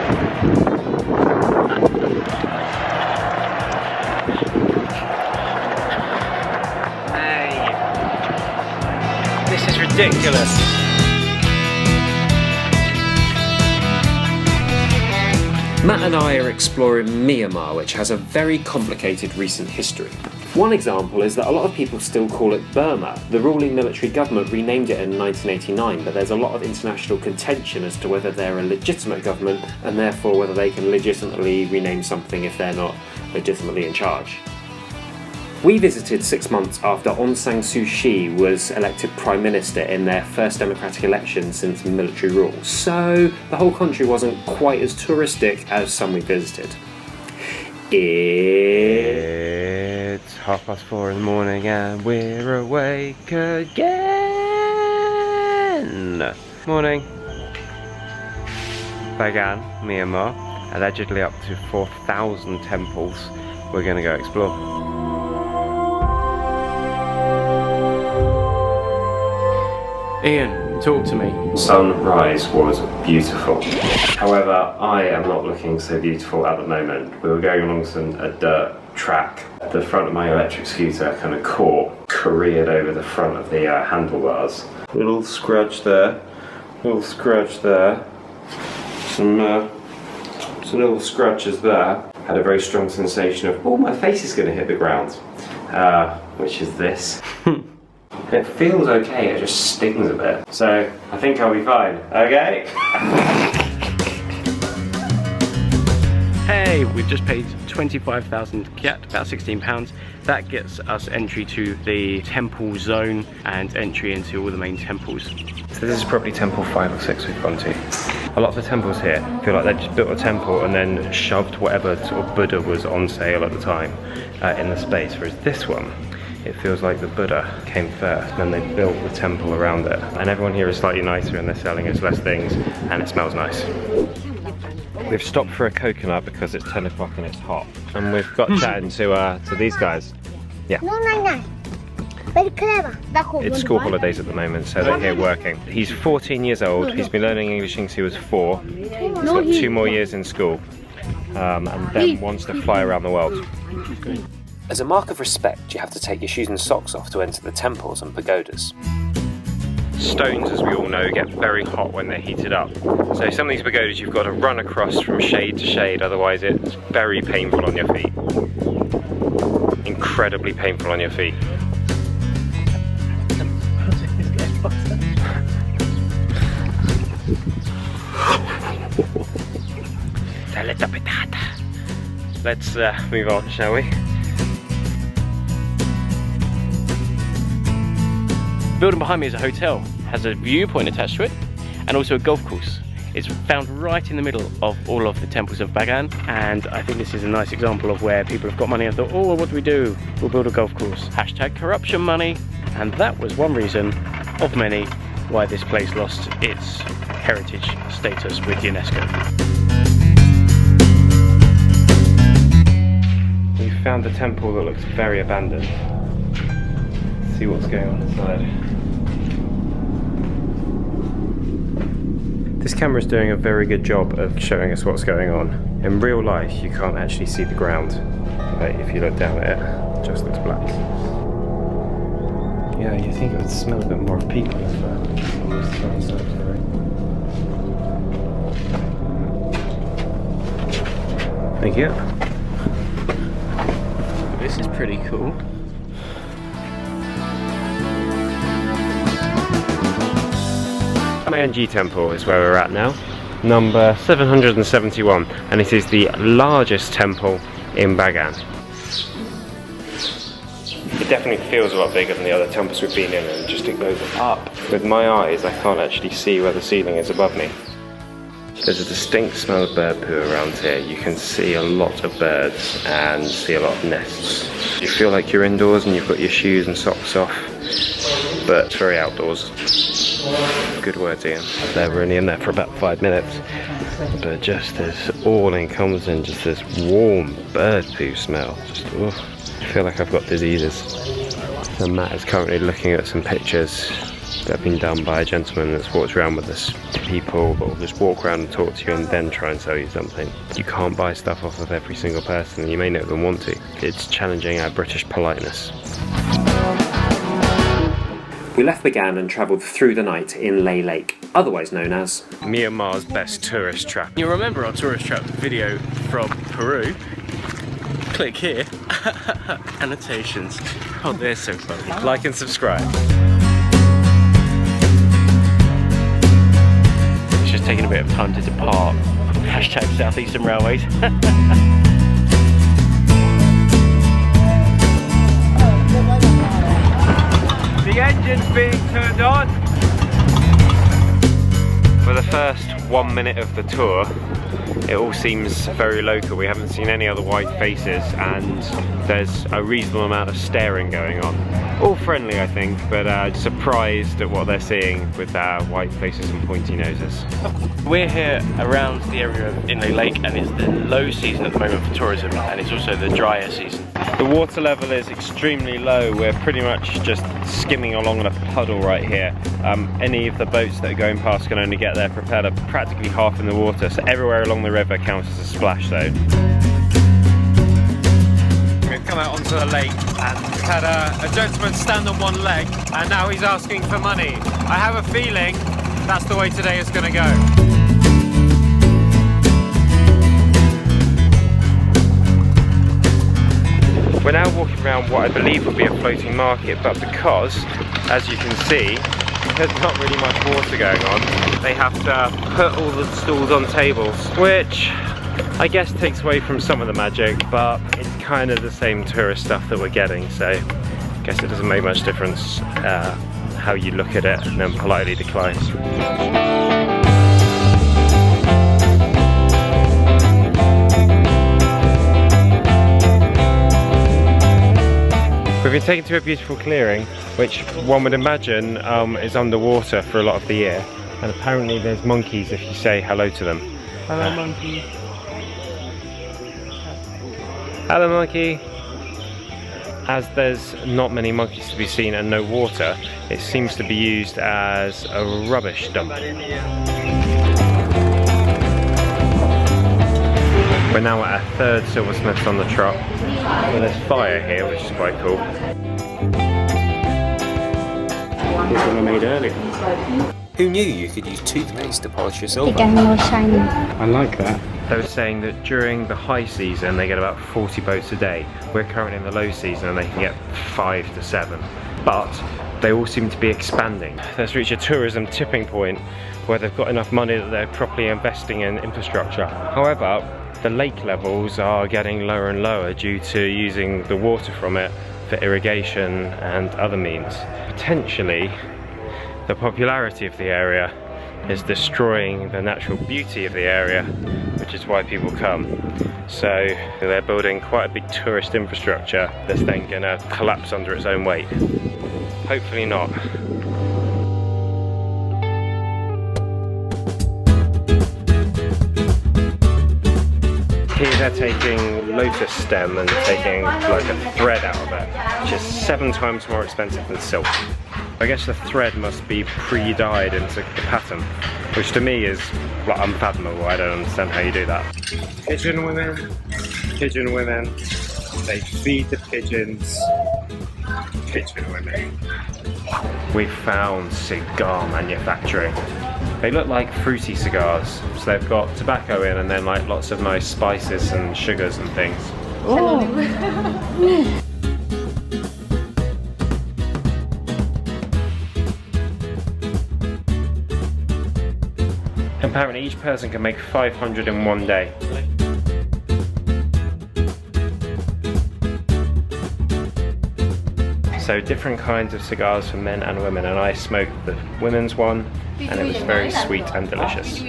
Hey, this is ridiculous. Matt and I are exploring Myanmar, which has a very complicated recent history. One example is that a lot of people still call it Burma. The ruling military government renamed it in 1989, but there's a lot of international contention as to whether they're a legitimate government and therefore whether they can legitimately rename something if they're not legitimately in charge. We visited 6 months after Aung San Suu Kyi was elected Prime Minister in their first democratic election since military rule, so the whole country wasn't quite as touristic as some we visited. It's 4:30 in the morning and we're awake again! Morning. Bagan, Myanmar, allegedly up to 4,000 temples we're going to go explore. Ian, talk to me. Sunrise was beautiful. However, I am not looking so beautiful at the moment. We were going along a dirt track. The front of my electric scooter kind of careered over the front of the handlebars. Little scratch there, little scratch there, some little scratches there. Had a very strong sensation of, oh, my face is going to hit the ground, which is this. It feels okay, it just stings a bit. So, I think I'll be fine, okay? Hey, we've just paid 25,000 kyat, about £16. That gets us entry to the temple zone and entry into all the main temples. So this is probably temple 5 or 6 we've gone to. A lot of the temples here feel like they just built a temple and then shoved whatever sort of Buddha was on sale at the time in the space, whereas this one, it feels like the Buddha came first and then they built the temple around it. And everyone here is slightly nicer and they're selling us less things and it smells nice. We've stopped for a coconut because it's 10 o'clock and it's hot. And we've got chatting to these guys. Yeah. Very clever. It's school holidays at the moment, so they're here working. He's 14 years old, he's been learning English since he was 4. He's got 2 more years in school and then wants to fly around the world. As a mark of respect, you have to take your shoes and socks off to enter the temples and pagodas. Stones, as we all know, get very hot when they're heated up. So some of these pagodas you've got to run across from shade to shade, otherwise it's very painful on your feet. Incredibly painful on your feet. Let's move on, shall we? The building behind me is a hotel, has a viewpoint attached to it, and also a golf course. It's found right in the middle of all of the temples of Bagan, and I think this is a nice example of where people have got money and thought, oh, what do? We'll build a golf course. Hashtag corruption money. And that was one reason of many why this place lost its heritage status with UNESCO. We found a temple that looks very abandoned. Let's see what's going on inside. This camera is doing a very good job of showing us what's going on. In real life, you can't actually see the ground. But if you look down at it, it just looks black. Yeah, you think it would smell a bit more of people if almost sunset, right? Thank you. This is pretty cool. Mayangji Temple is where we're at now, number 771, and it is the largest temple in Bagan. It definitely feels a lot bigger than the other temples we've been in, and just it goes up. With my eyes, I can't actually see where the ceiling is above me. There's a distinct smell of bird poo around here. You can see a lot of birds and see a lot of nests. You feel like you're indoors and you've got your shoes and socks off, but it's very outdoors. Good words, Ian. We're only in there for about 5 minutes, but just this all-encompassing, just this warm bird poo smell. Just, I feel like I've got diseases. And Matt is currently looking at some pictures that have been done by a gentleman that's walked around with us. People will just walk around and talk to you and then try and sell you something. You can't buy stuff off of every single person, and you may not even want to. It's challenging our British politeness. We left Bagan and travelled through the night to Inle Lake, otherwise known as Myanmar's best tourist trap. You'll remember our tourist trap video from Peru. Click here. Annotations. Oh, they're so funny. Like and subscribe. It's just taking a bit of time to depart. Hashtag Southeastern Railways. The engine's being turned on! For the first 1 minute of the tour, it all seems very local. We haven't seen any other white faces, and there's a reasonable amount of staring going on. All friendly, I think, but surprised at what they're seeing with their white faces and pointy noses. We're here around the area of Inle Lake, and it's the low season at the moment for tourism, and it's also the drier season. The water level is extremely low. We're pretty much just skimming along in a puddle right here. Any of the boats that are going past can only get their propeller practically half in the water, so everywhere along the river counts as a splash zone. We've come out onto the lake and we've had a gentleman stand on one leg, and now he's asking for money. I have a feeling that's the way today is going to go. We're now walking around what I believe would be a floating market, but because, as you can see, there's not really much water going on, they have to put all the stalls on tables, which I guess takes away from some of the magic, but it's kind of the same tourist stuff that we're getting, so I guess it doesn't make much difference how you look at it and then politely decline. We've been taken to a beautiful clearing, which one would imagine is underwater for a lot of the year, and apparently there's monkeys if you say hello to them. Hello, monkey. Hello, monkey. As there's not many monkeys to be seen and no water, it seems to be used as a rubbish dump. We're now at our third silversmiths on the trot. Well, there's fire here, which is quite cool. This one I made earlier. Who knew you could use toothpaste to polish your silver? It gets more shiny. I like that. They were saying that during the high season they get about 40 boats a day. We're currently in the low season and they can get 5 to 7. But they all seem to be expanding. Let's reach a tourism tipping point where they've got enough money that they're properly investing in infrastructure. However, the lake levels are getting lower and lower due to using the water from it for irrigation and other means. Potentially, the popularity of the area is destroying the natural beauty of the area, which is why people come. So they're building quite a big tourist infrastructure that's then going to collapse under its own weight. Hopefully not. Here they're taking lotus stem and taking like a thread out of it, which is 7 times more expensive than silk. I guess the thread must be pre-dyed into the pattern, which to me is like unfathomable. I don't understand how you do that. Pigeon women, they feed the pigeons. Pigeon women. We found cigar manufacturing. They look like fruity cigars, so they've got tobacco in and then like lots of nice spices and sugars and things. Oh. Apparently each person can make 500 in one day. So different kinds of cigars for men and women, and I smoked the women's one and it was very sweet and delicious.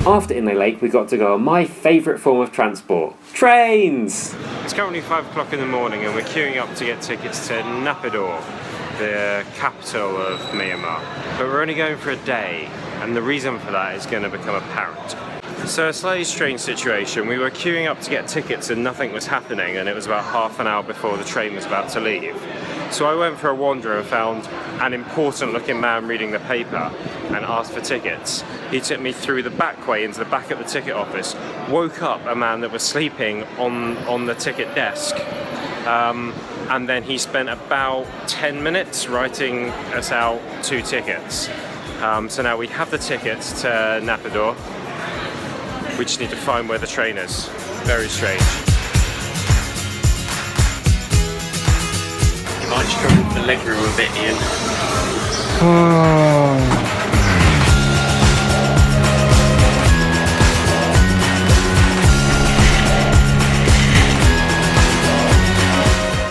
After Inle Lake, we got to go on my favourite form of transport, trains! It's currently 5 o'clock in the morning and we're queuing up to get tickets to Naypyidaw, the capital of Myanmar. But we're only going for a day, and the reason for that is going to become apparent. So a slightly strange situation. We were queuing up to get tickets and nothing was happening, and it was about half an hour before the train was about to leave. So I went for a wander and found an important looking man reading the paper and asked for tickets. He took me through the back way into the back of the ticket office, woke up a man that was sleeping on the ticket desk, and then he spent about 10 minutes writing us out 2 tickets. So now we have the tickets to Naypyidaw. We just need to find where the train is. Very strange. You might struggle with the leg room a bit, Ian.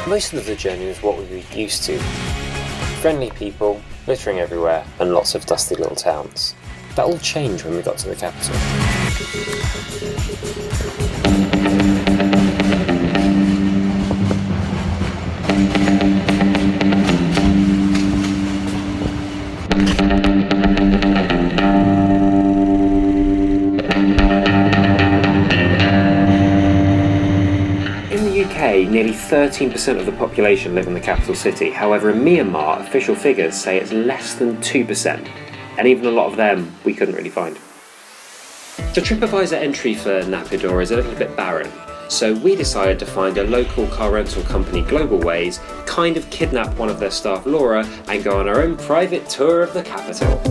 Most of the journey was what we were used to. Friendly people, littering everywhere, and lots of dusty little towns. That all changed when we got to the capital. Nearly 13% of the population live in the capital city. However, in Myanmar, official figures say it's less than 2%, and even a lot of them we couldn't really find. The TripAdvisor entry for Naypyidaw is a little bit barren, so we decided to find a local car rental company, Global Ways, kind of kidnap one of their staff, Laura, and go on our own private tour of the capital.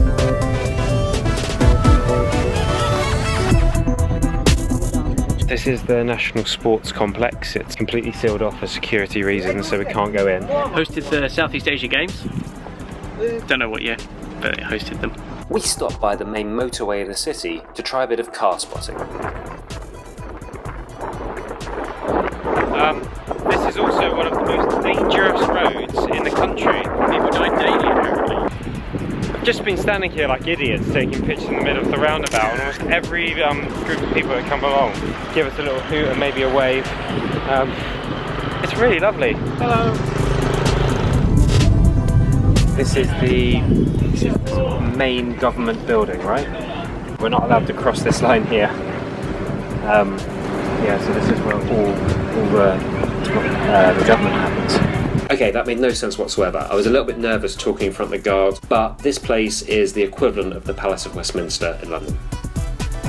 This is the National Sports Complex. It's completely sealed off for security reasons, so we can't go in. Hosted the Southeast Asia Games. Don't know what year, but it hosted them. We stopped by the main motorway of the city to try a bit of car spotting. This is also one of the most dangerous roads in the country. People die daily, apparently. I've just been standing here like idiots taking pictures in the middle of the roundabout, and almost every group of people that come along give us a little hoot and maybe a wave. It's really lovely. Hello. This is the main government building, right? We're not allowed to cross this line here. Yeah, so this is where all the government happens. Okay, that made no sense whatsoever. I was a little bit nervous talking in front of the guards, but this place is the equivalent of the Palace of Westminster in London.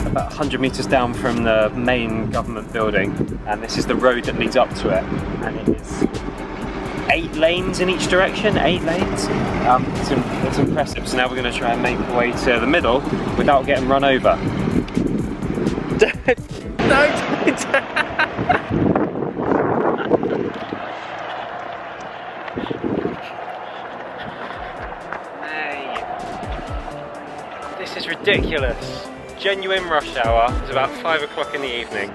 About 100 metres down from the main government building, and this is the road that leads up to it, and it is 8 lanes in each direction, 8 lanes. It's impressive. So now we're going to try and make our way to the middle without getting run over. This is ridiculous. Genuine rush hour. It's about 5 o'clock in the evening.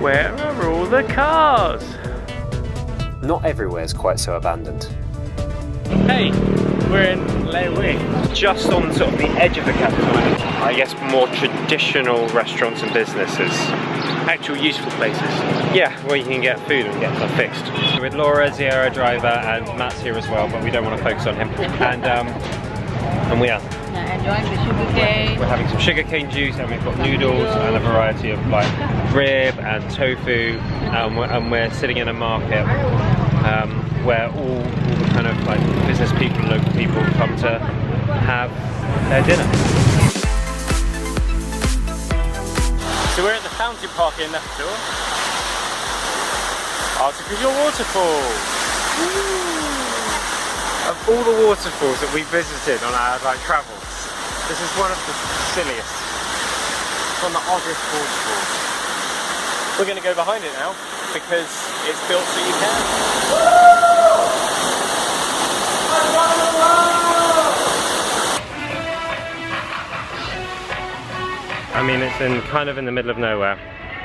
Where are all the cars? Not everywhere is quite so abandoned. Hey, we're in Inle, Just on sort of the edge of the capital, I guess more traditional restaurants and businesses. actual useful places. Yeah, where you can get food and get stuff fixed. With Laura, Zia, driver, and Matt's here as well, but we don't want to focus on him. And we are. Enjoying the sugarcane. We're having some sugarcane juice, and we've got noodles and a variety of like rib and tofu, and we're sitting in a market where all the kind of like business people and local people come to have their dinner. So we're at the fountain park in Naypyidaw. Artificial waterfall. Of all the waterfalls that we visited on our travels, this is one of the silliest. It's one of the oddest waterfalls. We're going to go behind it now because it's built so you can. I mean, it's kind of in the middle of nowhere.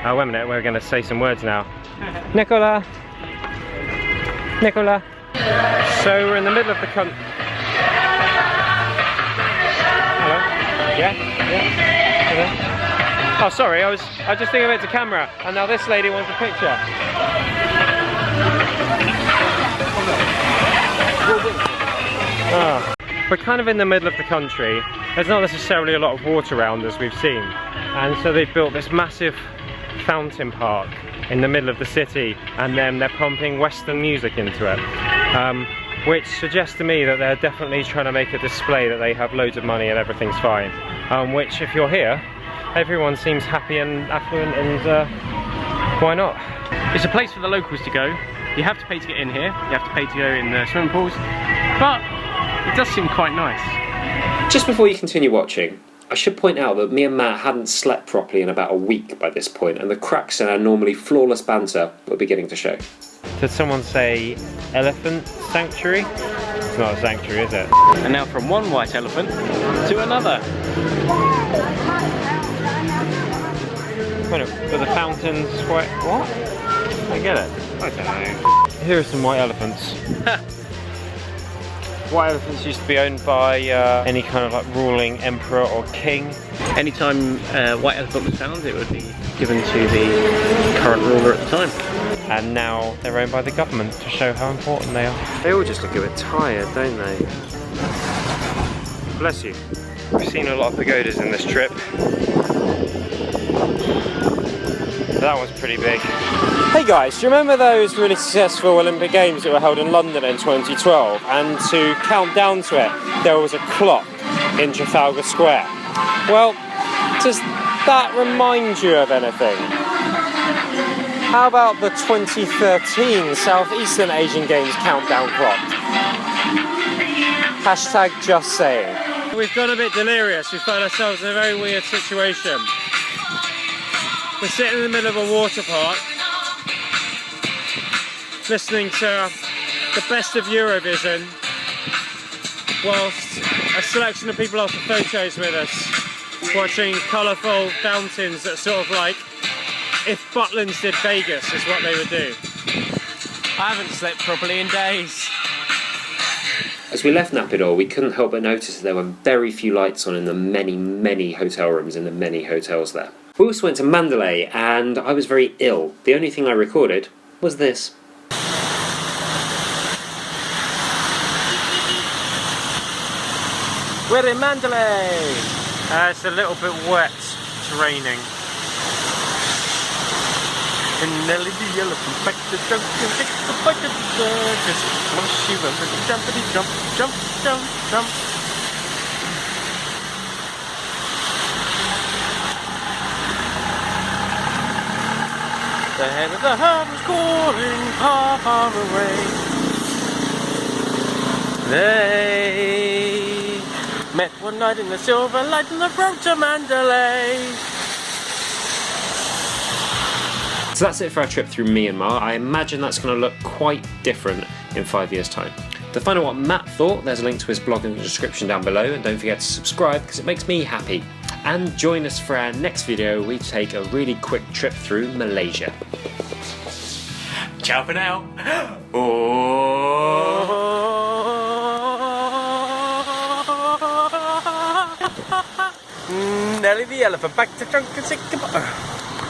Wait a minute, we're going to say some words now. Nicola! Nicola! So we're in the middle of the country. Hello? Yeah? Yeah? Hello? Oh, sorry, I was just thinking about the camera, and now this lady wants a picture. Oh. We're kind of in the middle of the country. There's not necessarily a lot of water around as we've seen, and so they've built this massive fountain park in the middle of the city, and then they're pumping Western music into it. Which suggests to me that they're definitely trying to make a display that they have loads of money and everything's fine. Which, if you're here, everyone seems happy and affluent, and why not? It's a place for the locals to go. You have to pay to get in here. You have to pay to go in the swimming pools, but it does seem quite nice. Just before you continue watching, I should point out that me and Matt hadn't slept properly in about a week by this point, and the cracks in our normally flawless banter were beginning to show. Did someone say elephant sanctuary? It's not a sanctuary, is it? And now from one white elephant to another. Wait, but the fountain's white. What? I get it. I don't know. Here are some white elephants. White elephants used to be owned by any kind of like ruling emperor or king. Anytime white elephant was found, it would be given to the current ruler at the time. And now they're owned by the government to show how important they are. They all just look a bit tired, don't they? Bless you. We've seen a lot of pagodas in this trip. That was pretty big. Hey guys, do you remember those really successful Olympic Games that were held in London in 2012? And to count down to it, there was a clock in Trafalgar Square. Well, does that remind you of anything? How about the 2013 Southeastern Asian Games countdown clock? Hashtag just saying. We've got a bit delirious. We found ourselves in a very weird situation. We're sitting in the middle of a water park, listening to the best of Eurovision, whilst a selection of people ask for photos with us, watching colourful fountains that sort of like, if Butlins did Vegas, is what they would do. I haven't slept properly in days. As we left Naypyidaw, we couldn't help but notice that there were very few lights on in the many hotel rooms in the many hotels there. We also went to Mandalay, and I was very ill. The only thing I recorded was this. We're in Mandalay! It's a little bit wet. It's raining. Inle the elephant back to jump and kick the bucket circus. Mushy rumpity jumpity jump, jump, jump, jump. The head of the herd was calling far, far away. They met one night in the silver light and the road to Mandalay. So that's it for our trip through Myanmar. I imagine that's going to look quite different in 5 years' time. To find out what Matt thought, there's a link to his blog in the description down below, and don't forget to subscribe because it makes me happy. And join us for our next video. We take a really quick trip through Malaysia. Ciao for now. Nelly the elephant back to trunk and sick.